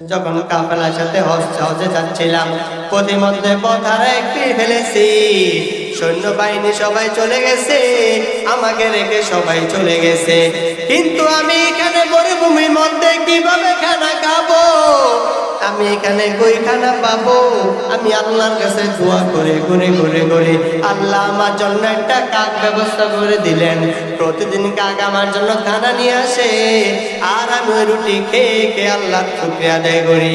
যখন কাফেলার সাথে হজে যাচ্ছিলাম, প্রতিমধ্যে পথারে একটি ফেলেছি, সৈন্যবাহিনী সবাই চলে গেছে, আমাকে রেখে সবাই চলে গেছে, কিন্তু আমি এখানে মরুভূমির মধ্যে কিভাবে খানা খাবো? আমি এখানে কই খানা পাবো? আমি আল্লাহর কাছে দোয়া করে ঘুরে আল্লাহ আমার জন্য একটা কাক ব্যবস্থা করে দিলেন। প্রতিদিন কাক আমার জন্য খানা নিয়ে আসে, আর আমি ওই রুটি খেয়ে খেয়ে আল্লাহর শুকরিয়া আদায় করি।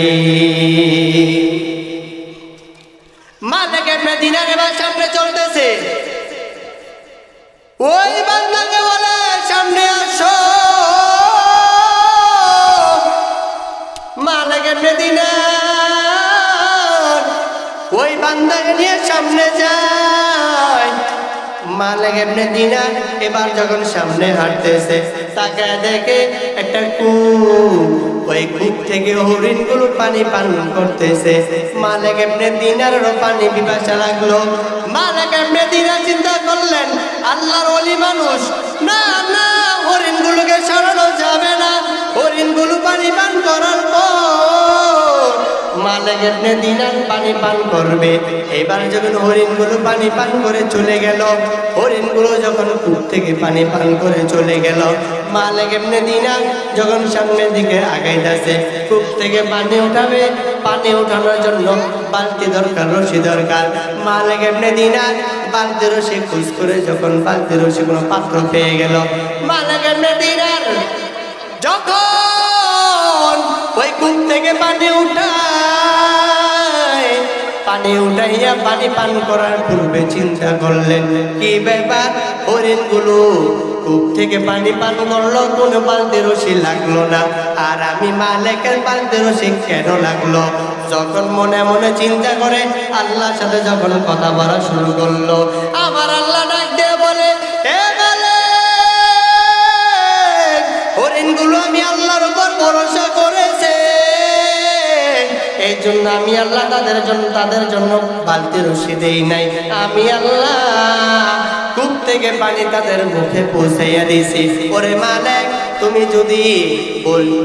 মালিক ইবনে দিনার এবার সামনে চলতেছে, ওই বান্দাকে বলে সামনে আসো। মালিক ইবনে দিনার ওই বান্দাকে নিয়ে সামনে যায়। মালিক ইবনে দিনার এবার যখন সামনে হাঁটতেছে, তাকে দেখে একটা কূপ, ওই কূপ থেকে হরিণগুলো পানি পান করতেছে। মালিক ইবনে দিনারেরও পানি পিপাসা লাগলো। মালিক ইবনে দিনার চিন্তা করলেন, আল্লাহর ওলি মানুষ, না না, হরিণগুলোকে সরানো যাবে না। হরিণগুলো পানি পান করার পর মালিক ইবনে দিনার পানি পান করবে। এবার যখন হরিণগুলো পানি পান করে চলে গেল, হরিণগুলো যখন কূপ থেকে পানি পান করে চলে গেল, মালিক ইবনে দিনার যখন সামনের দিকে আগাইতেছে, কূপ থেকে পানি উঠাবে, পানি উঠানোর জন্য বালতি দরকার, রশি দরকার। মালিক ইবনে দিনার বালতি রশি খুঁজ করে যখন বালতি রশি কোনো পাত্র পেয়ে গেল, মালিক ইবনে দিনার যখন ওই কূপ থেকে পানি উঠাইয়া পানি পান করার পূর্বে চিন্তা করলেন, কি ব্যাপার, হরিণগুলো কূপ থেকে পানি পান করলো, কোনো বালতি রশি লাগলো না, আর আমি মালিকের বালতি রশি কেন লাগলো? যখন মনে মনে চিন্তা করে আল্লাহর সাথে যখন কথা বলা শুরু করলো, আমার আল্লাহ ডাক দিয়ে বলে, হে মালিক, হরিণগুলো আমি আল্লাহর উপর ভরসা করেছে, এই জন্য আমি আল্লাহ তাদের জন্য বালতি রশি দেই নাই। আমি আল্লাহ কূপ থেকে পানি তাদের মুখে পৌঁছাইয়া দিয়েছি। ওরে মালিক, তুমি যদি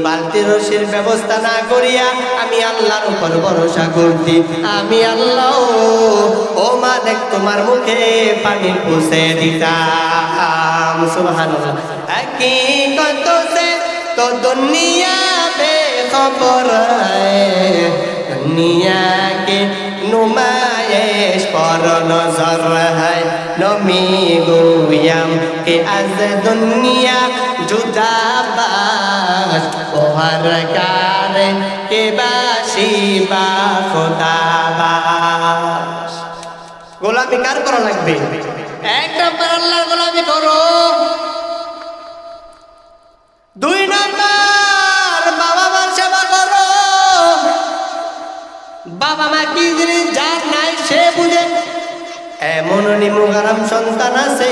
বালতি রশির ব্যবস্থা না করিয়া আমি আল্লাহর উপর ভরসা করতি, আমি আল্লাহ ও মালিক তোমার মুখে পানি পৌঁছাইয়া দিতাম। সুবহানাল্লাহ। হकीकत से तो दुनिया बेखबर है, दुनिया के नुमाइश पर नजर है, नमी गोयम के आज दुनिया जुदा बाश, ओहर कार के बाशी बा खुदा बाश। গোলামি কার করা লাগবে? এক নম্বর আল্লাহর গোলামি করো, দুই নম্বর বাবা মার সেবা করো। বাবা মা কি জিনিস যার নাই সে বুঝে। এমন নিমুগারাম সন্তান আছে,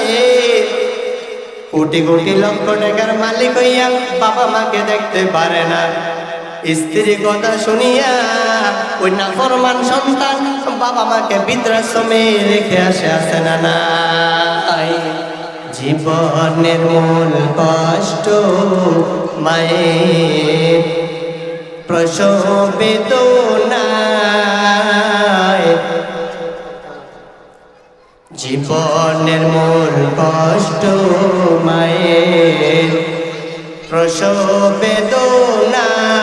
কোটি কোটি লক্ষ টাকার মালিক হইয়া বাবা মাকে দেখতে পারে না। স্ত্রী কথা শুনিয়া ওই নাফরমান সন্তান বাবা মাকে বৃদ্ধাশ্রমে রেখে আসে না নাই। জীবনের মূল কষ্ট মায়ের প্রসব বেদনায়, জীবনের মূল কষ্ট মায়ের প্রসব বেদনায়,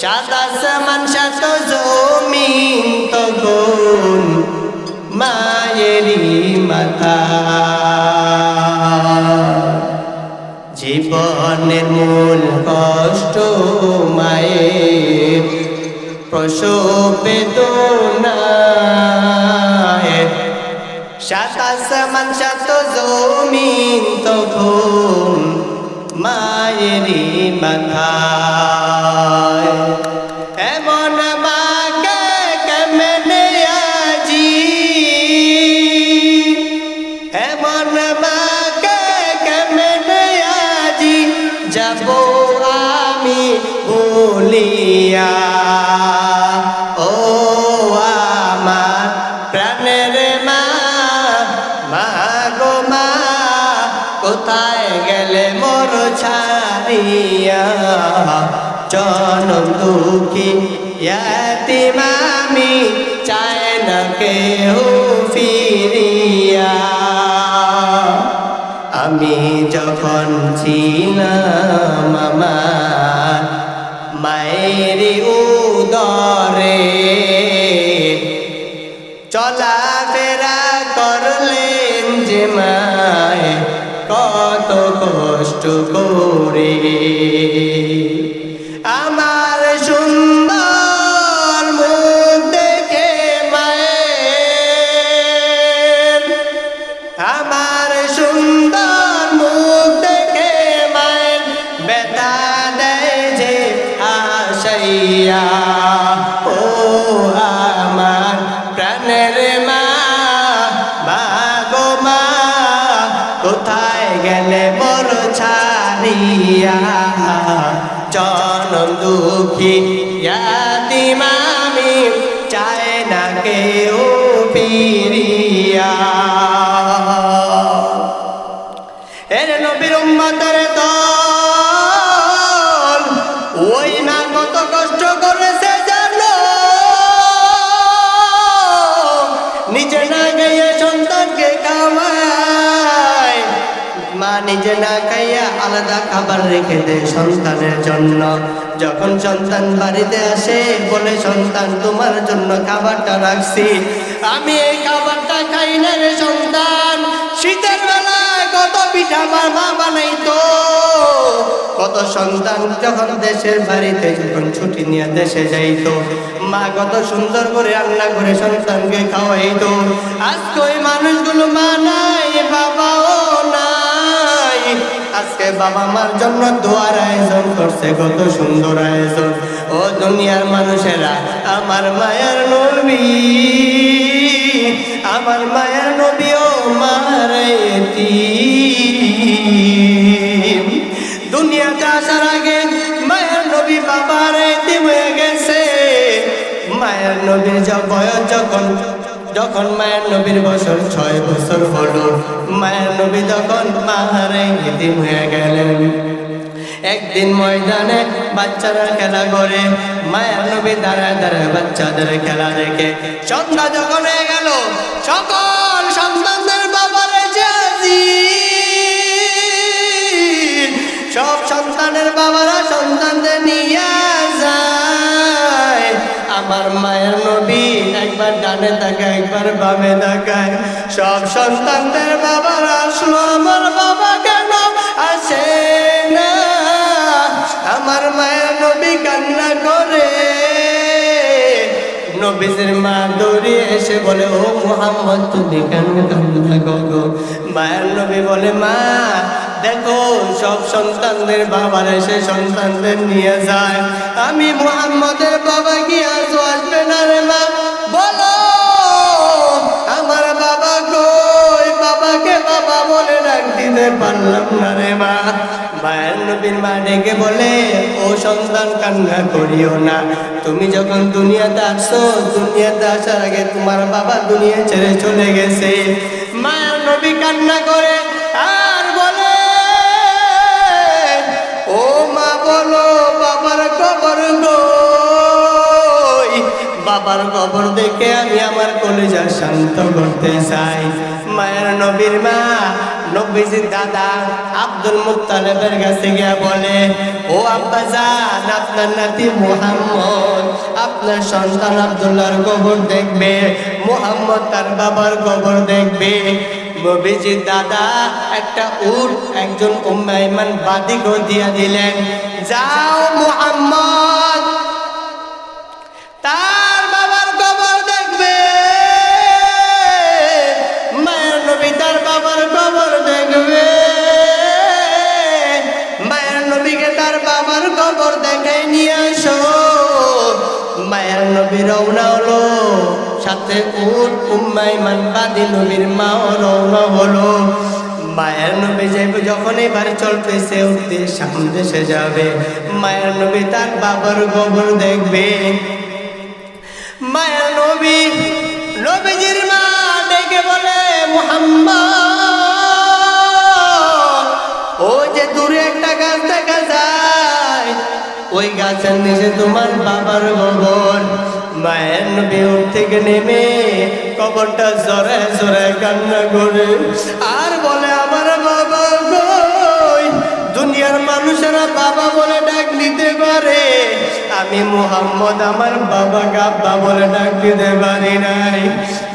সাত আসমান সাত জমিন তখন মায়েরই মাথা। জীবনের মূল কষ্ট মায়ের প্রসব বেদনায়, সাত আসমান সাত জমিন তখন মায়েরই মাথায়। এমন মাকে কেমনে আজি, এমন মাকে কেমনে আজি যাব আমি ভুলিয়া। ও আমার প্রাণের মা, মা গো মা, কোথায় গেলে মোর ছাড়িয়া? জনম দুঃখী ইয়াতিম আমি, চায় না কেউ ফিরিয়া। আমি যখন ছিলাম আমার মায়ের উদরে, চলাফেরা করলেন যে মায় কত কষ্ট করে। আমার সুন্দর মুখ দেখে মায়ের, আমার সুন্দর মুখ দেখে মায়ের ব্যথা দেয় যে আশাইয়া। ও আমার প্রাণের মা, গো মা, কোথায় গেলে বড় ছাড়িয়া। জনম দুঃখী ইয়াতিম আমি, চায় না কেউ ফিরিয়া। এর নবীর উম্মতের দল, ওই মা কত কষ্ট করেছে জানো, নিজে না খাইয়া সন্তানকে খাওয়ায়। মা নিজে না খাইয়া আলাদা খাবার রেখে দেয় সন্তানের জন্য। যখন সন্তান বাড়িতে আসে বলে, সন্তান তোমার জন্য খাবারটা রাখছি, আমি এই খাবারটা খাই না রে সন্তান। শীতের বেলায় কত পিঠা মা বানাইতো, কত সন্তান যখন দেশের বাড়িতে যখন ছুটি নিয়ে দেশে যাইতো, মা কত সুন্দর করে রান্না করে সন্তানকে খাওয়াইতো। আজকে ওই মানুষগুলো মা নাই, বাবাও নাই। আজকে বাবা মার জন্য দোয়ার আয়োজন করছে, কত সুন্দর আয়োজন। ও দুনিয়ার মানুষেরা, আমার মায়ের নবী, আমার মায়ের নবীও মারাইতি। দুনিয়াতে আসার আগে মায়ের নবী বাবার এতিম হয়ে গেছে। মায়ের নবীর বয়স যখন মায়ের নবীর বছর 6 বছর হলো, মায়ের নবী তখন মাহারে এতিম হয়ে গেলেন। একদিন ময়দানে বাচ্চারা খেলা করে, মায়ের নবী দাঁড়ায় দাঁড়ায় বাচ্চাদের খেলা দেখে। সন্ধ্যা যখন হয়ে গেল, সকল সন্তানদের বাবার এসে হাজির। সব সন্তানের বাবারা সন্তানদের নিয়ে যায়। আমার মায়ের নবী একবার ডানে তাকায়, একবার বামে তাকায়। সব সন্তানদের বাবারা আসলো, আমার বাবা কেন আসে না? আমার মায়ের নবী কান্না করে। নবীজির মা দৌড়িয়ে এসে বলে, ও মুহাম্মদ তুমি কেন কান্না করো? মায়ের নবী বলে, মা দেখো সব সন্তানদের বাবার এসে সন্তানদের নিয়ে যায়, আমি মুহাম্মদের বাবা কি আজ আসবে না রে মা? বলো আমার বাবা কই? বাবাকে বাবা বলে ডাক দিতে পারলাম না রে মা। মায়ের নবীর মা ডেকে বলে, ও সন্তান কান্না করিও না, তুমি যখন দুনিয়াতে আসছো, দুনিয়াতে আসার আগে তোমার বাবা দুনিয়া ছেড়ে চলে গেছে। মায়ের নবী কান্না করে আর বলে, ও মা বলো বাবার কবর কই? বাবার কবর দেখে আমি আমার কলিজা শান্ত করতে চাই। মায়ের নবীর মা নবীজির দাদা আব্দুল মুত্তালিবের কাছে গিয়ে বলে, ও আব্বাজান, আপনার নাতি মুহাম্মদ আপনার সন্তান আব্দুল্লাহর কবর দেখবে, মুহাম্মদ তার বাবার কবর দেখবে। নবীজির দাদা একটা উট একজন উম্মে আইমান বাদীকে দিয়া দিলেন, যাও মুহাম্মদ তার বাবার কবর দেখবে। মায়ের নবী তার বাবার কবর দেখবে। মায়ের নবীকে তার বাবার কবর দেখাই নিয়ে আসো। মায়ের নবী রওনা হলো, সাথে উট উম্মে আইমান বাদী নবীর মাও রওনা হলো। মায়ের নবী যখন এবার চলতেছে, উঠতে সামনে দেশে যাবে, মায়ের নবী তার বাবার কবর দেখবে। মায়ের নবী নবীজির মা ডেকে বলে, মুহাম্মদ ও যে দূরে একটা গাছ দেখা যায়, ওই গাছ গাছের নিচে তোমার বাবার কবর। মায়ের নবী উঠ থেকে নেমে কবরটা জোরে জোরে কান্না করে আর বলে আমার বাবা কই। দুনিয়ার মানুষেরা বাবা বলে ডাক দিতে পারে, আমি মুহাম্মদ আমার বাবাকে আব্বা বলে ডাক দিতে পারি নাই।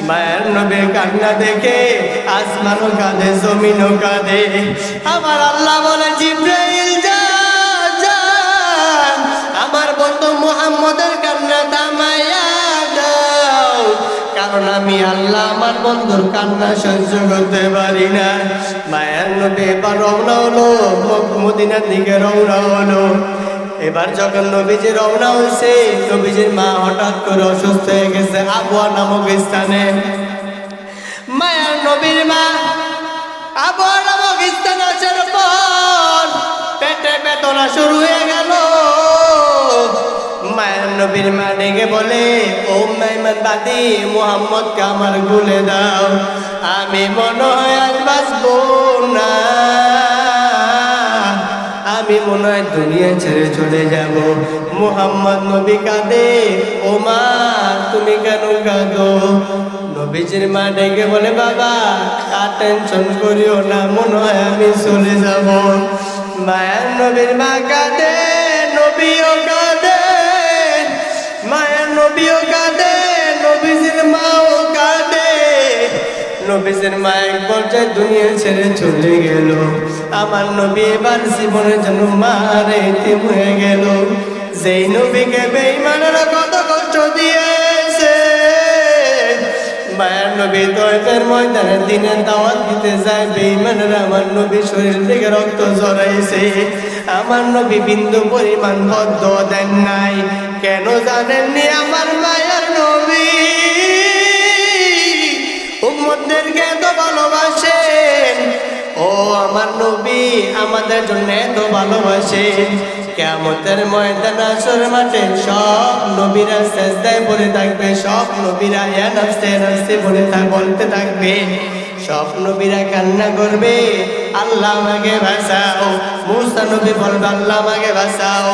মায়ের নবীর কান্না দেখে আসমানও কাঁদে, জমিনও কাঁদে। আমার আল্লাহ বলে জিবরাইল যা যা, আমার বন্ধু মুহাম্মদের কান্না থামাইয়া দাও, কারণ আমি আল্লাহ আমার বন্ধুর কান্না সহ্য করতে পারি না। মায়ের নবী এবার রওনা হলো, মদিনার দিকে রওনা হলো। এবার যখন নবীজি রওনা হয়েছে, নবীজির মা হঠাৎ করে অসুস্থ হয়ে গেছে আবওয়া নামক স্থানে। মায়ের নবীর মা আবওয়া নামক স্থানে আসার পর পেটে বেদনা শুরু হয়ে গেল। মায়ের নবীর মা ডেকে বলে, ও মেহমান বাদি, মুহাম্মদকে আমার গুলে দাও, আমি মনে হয় আর বাঁচবো না, আমি মনে হয় দুনিয়া ছেড়ে চলে যাব। মুহাম্মদ নবী কাঁদে, ও মা তুমি কেন কাঁদো? নবীজির মা ডেকে বলে, বাবা আর টেনশন করিও না, মনে হয় আমি চলে যাব। মায়ের নবীর মা কাঁদে, নবীও কাঁদে, মায়ের নবীও কাঁদে, নবীজির মাও কাঁদে। নবীজির মা এক পর্যায়ে দুনিয়া ছেড়ে চলে গেল। আমার নবী এবার জীবনের জন্য মারে এতিম হয়ে গেল। যেই নবীকে বেঈমানেরা কত কষ্ট দিয়েছে, মায়ের নবী তয়েফের ময়দানে দিনের দাওয়াত দিতে যায়, বেঈমানেরা আমার নবী শরীর থেকে রক্ত ঝরাইছে। আমার নবী বিন্দু পরিমাণ বদ্ধ দেন নাই। কেন জানেননি? আমার মায়ের নবী উম্মতদেরকে এত ভালোবাসেন। ও আমার নবী আমাদের জন্য এত ভালোবাসেন। কিয়ামতের ময়দানে হাশর মাঠে সব নবীরা সিজদায় পড়ে থাকবে, সব নবীরা ইয়া নাফসি নাফসি বলতে থাকবে, সব নবীরা কান্না করবে, আল্লাহ আমাকে বাঁচাও। মুসা নবী বলবে, আল্লাহ আমাকে বাঁচাও।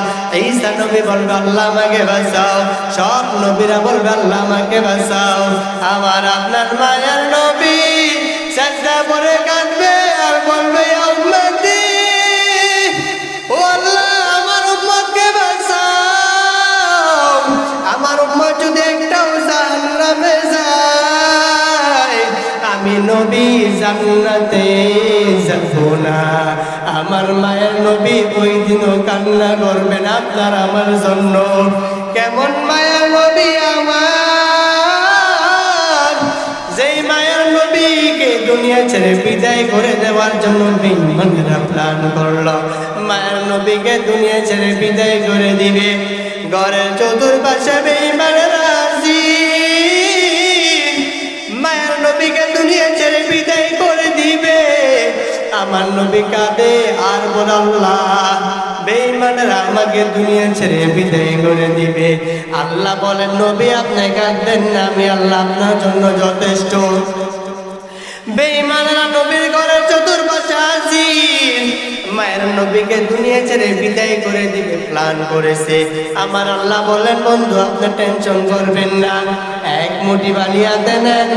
ঈসা নবী বলবে, আল্লাহ আমাকে বাঁচাও। সব নবীরা বলবে, আল্লাহ আমাকে বাঁচাও। আমার আপনার মায়ের নবী সিজদা পড়ে কাঁদবে আর বলবে, ইয়া উম্মতি, ও আল্লাহ আমার উম্মতকে বাঁচাও। আমার উম্মত যদি একটাও জাহান্নামে যায়, আমি নবী জান্নাতে যাব না। আমার মায়ের নবী ওই দিনও কান্না করবেন আপনার আমার জন্য। কেমন মায়ের নবী আমার, যেই মায়ের নবীকে দুনিয়া ছেড়ে বিদায় করে দেওয়ার জন্য বেঈমানেরা প্ল্যান করলো। মায়ের নবীকে দুনিয়া ছেড়ে বিদায় করে দিবে, ঘরের চতুর্পাশে বেঈমানেরা হাজির। মায়ের নবীকে দুনিয়া ছেড়ে বিদায় করে দিবে। আমার নবী কাঁদে আর বলে, আল্লাহ বেঈমানেরা আমাকে দুনিয়া ছেড়ে বিদায় করে দিবে। আল্লাহ বলেন, নবী আপনি কাঁদবেন না, আমি আল্লাহ আপনার জন্য যথেষ্ট। বেঈমানেরা নবীর ঘরের চতুর্পাশে হাজির। মায়ের নবীকে দুনিয়া ছেড়ে বিদায় করে দিবে প্ল্যান করেছে। আমার আল্লাহ বলেন, বন্ধু আপনি টেনশন করবেন না, এক মুঠি বালি হাতে নেন,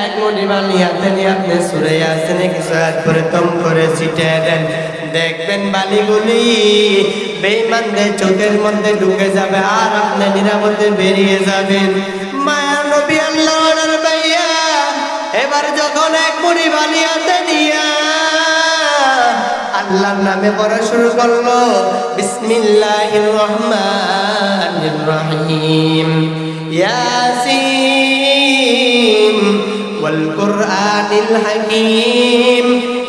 এক মুঠি বালি হাতে নিয়ে আপনি সূরা ইয়াসিনে কিছু আয়াত করে দম করে ছিটিয়ে দেন। দেখবেন বালিগুলি বেঈমানদের চোখের মধ্যে ঢুকে যাবে আর আপনি নিরাপদে বেরিয়ে যাবেন। মায়ের নবী আল্লাহর ভাইয়া এবার যখন এক মুঠি বালি হাতে নিয়া আল্লাহর নামে পড়া শুরু করলো, বিসমিল্লাহির রহমানির রহিম, ইয়াসিন ওয়াল কুরআনিল হাকীম,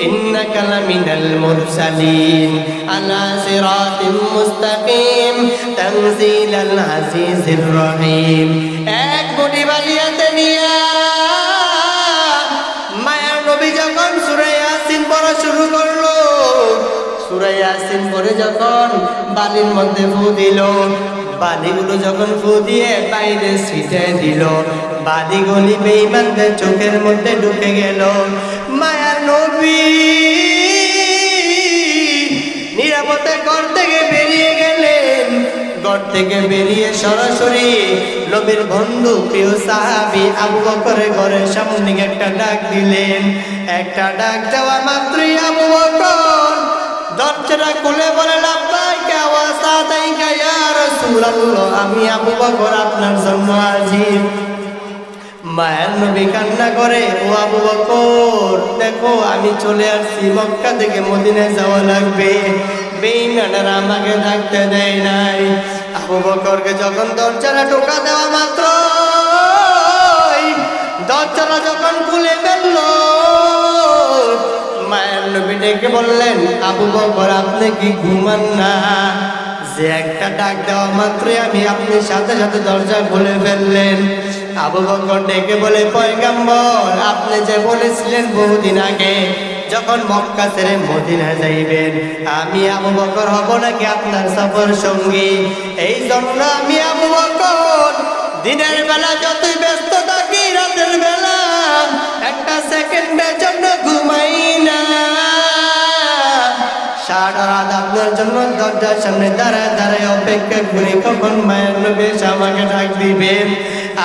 ইন্নাকা লামিনাল মুরসালিন আলা সিরাতিম মুস্তাকিম, তানজিলাল আজিজির রহিম। এক মুঠি বালি হাতে নিয়া মায়ের নবী যখন সূরা ইয়াসিন পড়া শুরু করলো, সূরা ইয়াসিন পড়ে যখন বালির মধ্যে ফু দিল, বালিগুলো যখন ফু দিয়ে বাইরে ছিটিয়ে দিল, বালিগুলি বেঈমানদের চোখের মধ্যে ঢুকে গেল। মায়ার নবী নিরাপদে ঘর থেকে বেরিয়ে গেলেন। ঘর থেকে বেরিয়ে সরাসরি নবীর বন্ধু প্রিয় সাহাবী আবু বকরের ঘরের সামনে একটা ডাক দিলেন। একটা ডাক দেওয়া মাত্রই আবু বকর দরজাটা খুলে বলে, লাব্বাইকা ওয়া সাদাইকা ইয়া রাসূলুল্লাহ, আমি আবু বকর আপনার জন্য হাজির। মায়ের নবী কান্না করে, ও আবু বকর দেখো আমি চলে আসছি, মক্কা থেকে মদিনায় যাওয়া লাগবে, বেঈমানেরা আমাকে থাকতে দেয় নাই। আবু বকরকে যখন দরজাটা ঢোকা দেওয়া মাত্র দরজাটা যখন খুলে ফেলল, মায়ের নবী ডেকে বললেন, আবু বকর আপনি কি ঘুমান না? যে একটা ডাক দেওয়া মাত্রই আমি আপনি সাথে সাথে দরজা খুলে ফেললেন। আবু বকর ডেকে বলে, পয়গম্বর আপনি যে বলেছিলেন বহুদিন আগে যখন মক্কা ছেড়ে মদিনায় যাইবেন, আমি আবু বকর হব নাকি আপনার সফর সঙ্গী? এই জন্য আমি আবু বকর দিনের বেলা যতই ব্যস্ত থাকি, রাতের বেলা একটা সেকেন্ডের জন্য ঘুমাই না। সারা রাত আপনার জন্য দরজার সামনে দাঁড়ায় দাঁড়ায় অপেক্ষা করি কখন মায়ের নবী এসে আমাকে ডাক দিবেন।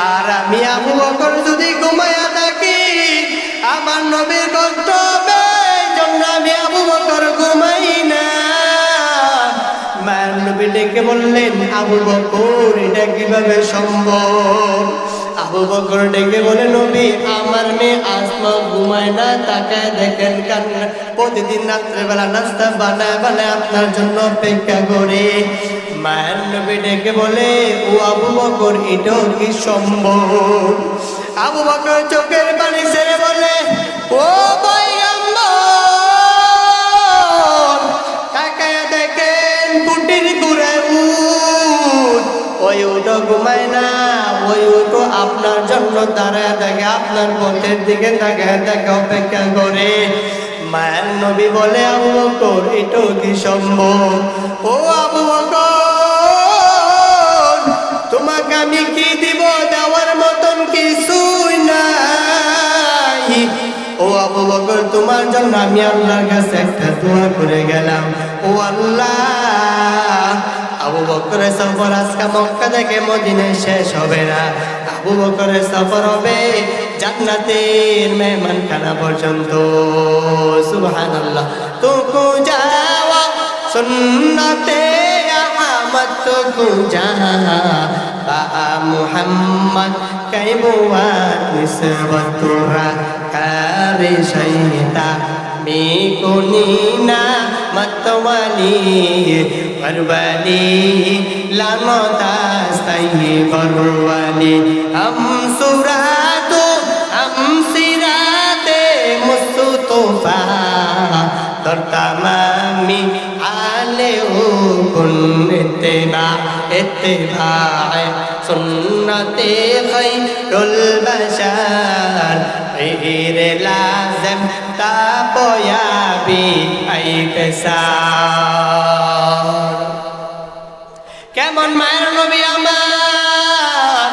আর আমি আবু বকর যদি ঘুমাইয়া থাকি আমার নবীর কষ্ট হবে, এই জন্য আমি আবু বকর ঘুমাই না। মায়ের নবী ডেকে বললেন, আবু বকর এটা কিভাবে সম্ভব? আবু বকর ডেকে বলে, নবী আমার মেয়ে আসমা ঘুমায় না, তাকায় দেখেন কান্না, প্রতিদিন রাত্রেবেলা নাস্তা বানায় বানায় আপনার জন্য অপেক্ষা করে। মায়ের নবী ডেকে বলে, ও আবু বকর এটাও কি সম্ভব? আবু বকর চোখের পানি ছেড়ে বলে, ও পয়গম্বর তাকায় দেখেন কুটির ঘুরে উট, ওই উটও ঘুমায় না, ওই উটও আপনার জন্য দাঁড়ায় দেখে, আপনার পথের দিকে তাকায় দেখে অপেক্ষা করে। মায়ের নবী বলে, আবু বকর এটাও কি সম্ভব? ও আবু বকর তোমাকে আমি কি দিব, দেওয়ার মতন কিছুই নাই। ও আবু বকর তোমার জন্য আমি আল্লাহর কাছে একটা দোয়া করে গেলাম, ও আল্লাহ আবু বকরের সফর আজকে মক্কা থেকে মদিনায় শেষ হবে না, আবু বকরের সফর হবে জান্নাতের মেহমানখানা পর্যন্ত। সুবহানাল্লাহ। তুকু যাওয়া সুন্নতে আহমদ, তুকু যাওয়া বা মুহাম্মদ কাইবুয়াত নিসবতুরা কারে শাইতা মিকুনিনা मतवाली परवाली लामोदास्ताई परवाली हम सुरातो हम सिराते मुस्तफा तरतमामी आले उकुन इत्तिबा इत्तिबा सुन्नते खैरुल बशर गैर लाज़िम तापोयाबी আইকসার। কেমন মায়ের নবী আমার,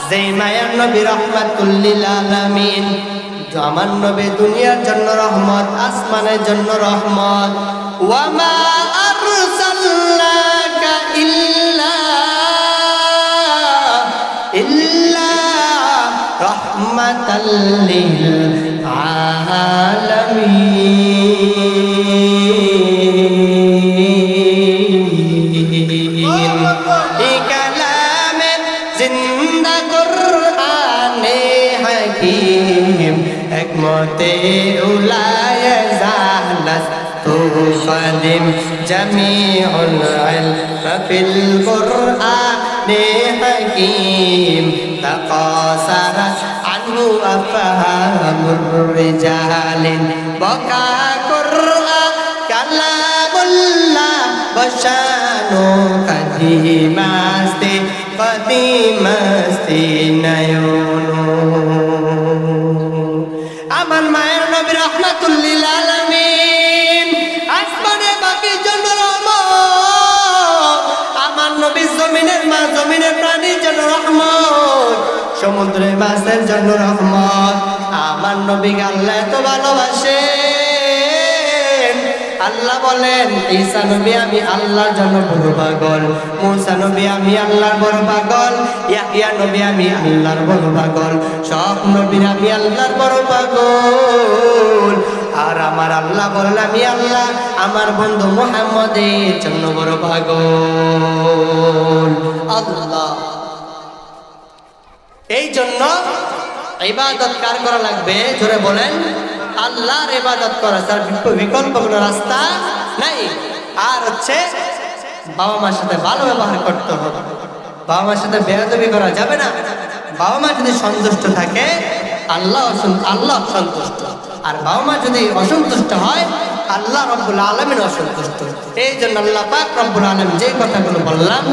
যে মায়ের নবী রহমাতুল লিল আলামিন, আমার নবী দুনিয়ার জন্য রহমত, আসমানের জন্য রহমত। ওয়া মা আরসালনাকা ইল্লা রাহমাতাল লিল আলামিন। এই কালামে জিন্দা কুরআনে হাকিম হিকমতে উলায়ে জালাস তু কালিম জামিউল ইলম ফিল কুরআনে হাকিম তাকাসারাত আনহু আফহামুর রিজালিন বকা কুরআন কালামুল্লাহ বশানু কদিমাস্তি কদিমাস্তি নয়নু। আমার মায়ের নবী রহমাতুল লিল আলামিন, আসমানে বাকির জন্য রহমত, আমার নবী জমিনের মা জমিনের প্রাণীর জন্য রহমত, সমুদ্রের মাছের জন্য রহমত। আমার নবীকে আল্লাহ এত ভালোবাসেন, আল্লাহ বলেন ঈসা নবী আমি আল্লাহর জন্য বড় পাগল, মুসা নবী আমি আল্লাহর বড় পাগল, ইয়াহইয়া নবী আমি আল্লাহর বড় পাগল, সব নবীর আমি আল্লাহর বড় পাগল। আর আমার আল্লাহ বলেন আমি আল্লাহ আমার বন্ধু মুহাম্মদের জন্য বড় পাগল। আল্লাহ এই জন্য ইবাদত কার করা লাগবে? জোরে বলেন, আল্লাহর ইবাদত করা, তার বিকল্প কোনো রাস্তা নাই। আর হচ্ছে বাবা মার সাথে ভালো ব্যবহার করতে হবে, বাবা মার সাথে বেয়াদবি করা যাবে না। বাবা মা যদি সন্তুষ্ট থাকে আল্লাহ সন্তুষ্ট, আর বাবা মা যদি অসন্তুষ্ট হয় আল্লাহ রব্বুল আলামিন অসন্তুষ্ট। এই জন্য আল্লাহ পাক রব্বুল আলামিন যে কথাগুলো বললাম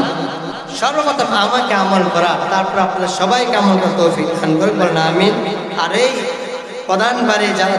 সর্বপ্রথম আমাকে আমল করা, তারপর আপনারা সবাইকে আমল করার তৌফিক দান করুন, বলেন আমিন। আর এই প্রধান বাড়ি যারা